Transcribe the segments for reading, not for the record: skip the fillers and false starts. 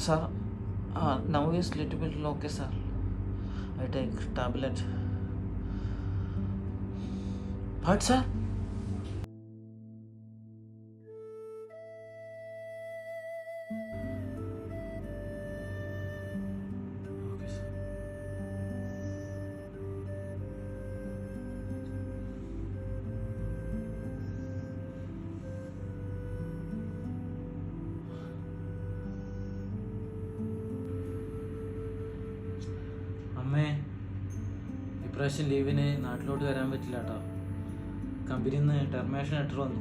Sir, now is little bit okay, sir. I take tablet. But sir, okay, sir. അമ്മേ, ഇപ്രാവശ്യം ലീവിന് നാട്ടിലോട്ട് വരാൻ പറ്റില്ല കേട്ടോ. കമ്പനിയിൽ നിന്ന് ടെർമിനേഷൻ ലെറ്റർ വന്നു.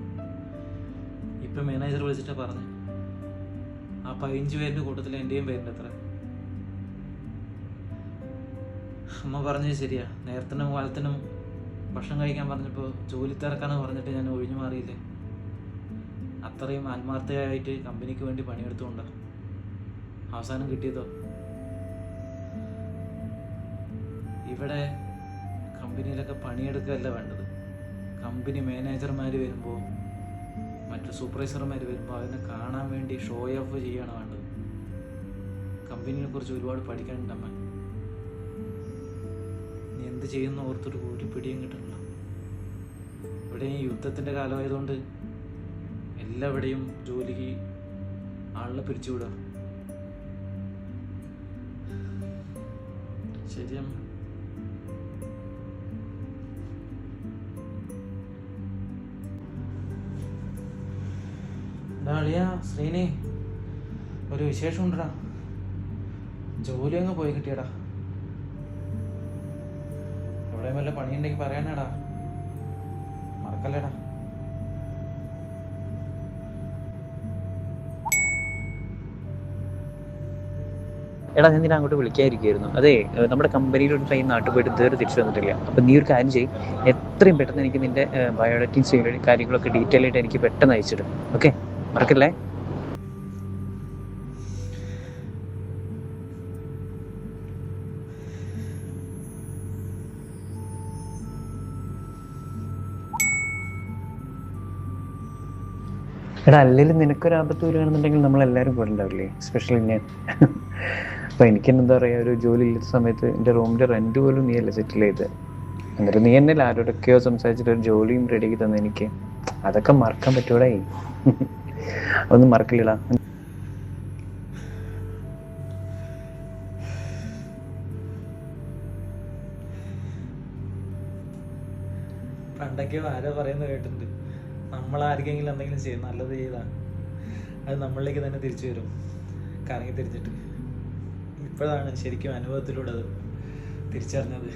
ഇപ്പം മാനേജർ വിളിച്ചിട്ടാണ് പറഞ്ഞു, ആ 15 പേരുടെ കൂട്ടത്തിൽ എൻ്റെയും പേരുണ്ട് അത്ര. അമ്മ പറഞ്ഞത് ശരിയാ. നേരത്തിനും കാലത്തിനും ഭക്ഷണം കഴിക്കാൻ പറഞ്ഞപ്പോൾ ജോലി തിരക്കാന്ന് പറഞ്ഞിട്ട് ഞാൻ ഒഴിഞ്ഞു മാറിയില്ലേ. അത്രയും ആത്മാർത്ഥമായിട്ട് കമ്പനിക്ക് വേണ്ടി പണിയെടുത്തുകൊണ്ടാണ് അവസാനം കിട്ടിയതോ. ഇവിടെ കമ്പനിയിലൊക്കെ പണിയെടുക്കുകയല്ല വേണ്ടത്. കമ്പനി മാനേജർമാർ വരുമ്പോൾ, മറ്റു സൂപ്പർവൈസർമാർ വരുമ്പോൾ അതിനെ കാണാൻ വേണ്ടി ഷോ ഓഫ് ചെയ്യാണ് വേണ്ടത്. കമ്പനിയെ കുറിച്ച് ഒരുപാട് പഠിക്കാനുണ്ടമ്മ. നീ എന്ത് ചെയ്യുന്ന ഓർത്തൊരു ഒരു പിടിയും കിട്ടണില്ല. ഇവിടെ ഈ യുദ്ധത്തിൻ്റെ കാലമായതുകൊണ്ട് എല്ലാവിടെയും ജോലിക്ക് ആളിനെ പിരിച്ചുവിടുക. ശരിയമ്മ. അളിയാ ശ്രീനി, ഒരു വിശേഷം ഉണ്ടടാ. ജോലി അങ്ങ് പോയി കിട്ടിയടാ. എവിടെയും വല്ല പണിയുണ്ടെങ്കിൽ പറയാനാടാ, മറക്കല്ലേടാ. എടാ, ഞാൻ നിന്നെ അങ്ങോട്ട് വിളിക്കാതിരിക്കുമായിരുന്നു. അതെ, നമ്മുടെ കമ്പനിയിലൊരു ട്രെയിൻ നാട്ടിൽ പോയിട്ട് ഇതുവരെ തിരിച്ചു വന്നിട്ടില്ല. അപ്പം നീ ഒരു കാര്യം ചെയ്യും, എത്രയും പെട്ടെന്ന് എനിക്ക് നിൻ്റെ ബയോഡാറ്റയും കാര്യങ്ങളൊക്കെ ഡീറ്റെയിൽ ആയിട്ട് എനിക്ക് പെട്ടെന്ന് അയച്ചിടും. ഓക്കെ, മറക്കല്ലേ. എടാ, അല്ലെങ്കിലും നിനക്കൊരു ആപത്ത് വരികയാണെന്നുണ്ടെങ്കിൽ നമ്മളെല്ലാവരും കൂടെ ഉണ്ടാവില്ലേ, എസ്പെഷ്യലി ഞാൻ. അപ്പോൾ എനിക്കെന്താ പറയുക, ഒരു ജോലി ഇല്ലാത്ത സമയത്ത് എൻ്റെ റൂമിൻ്റെ റെൻറ്റ് പോലും നീ അല്ല സെറ്റിൽ ചെയ്ത്. എന്നിട്ട് നീ എന്നല്ല ആരോടൊക്കെയോ സംസാരിച്ചിട്ട് ഒരു ജോലിയും റെഡിയാക്കി തന്നെ എനിക്ക്. അതൊക്കെ മറക്കാൻ പറ്റൂടെ? ഒന്നും മറക്കില്ലടാ. പണ്ടൊക്കെ ആരോ പറയുന്നത് കേട്ടിട്ടുണ്ട്, നമ്മളാർക്കെങ്കിലും എന്തെങ്കിലും ചെയ്യും നല്ലത് ചെയ്താൽ അത് നമ്മളിലേക്ക് തന്നെ തിരിച്ചു വരും, കറങ്ങി തിരിച്ചിട്ട്. ഇപ്പോഴാണ് ശരിക്കും അനുഭവത്തിലൂടെ അത് തിരിച്ചറിഞ്ഞത്.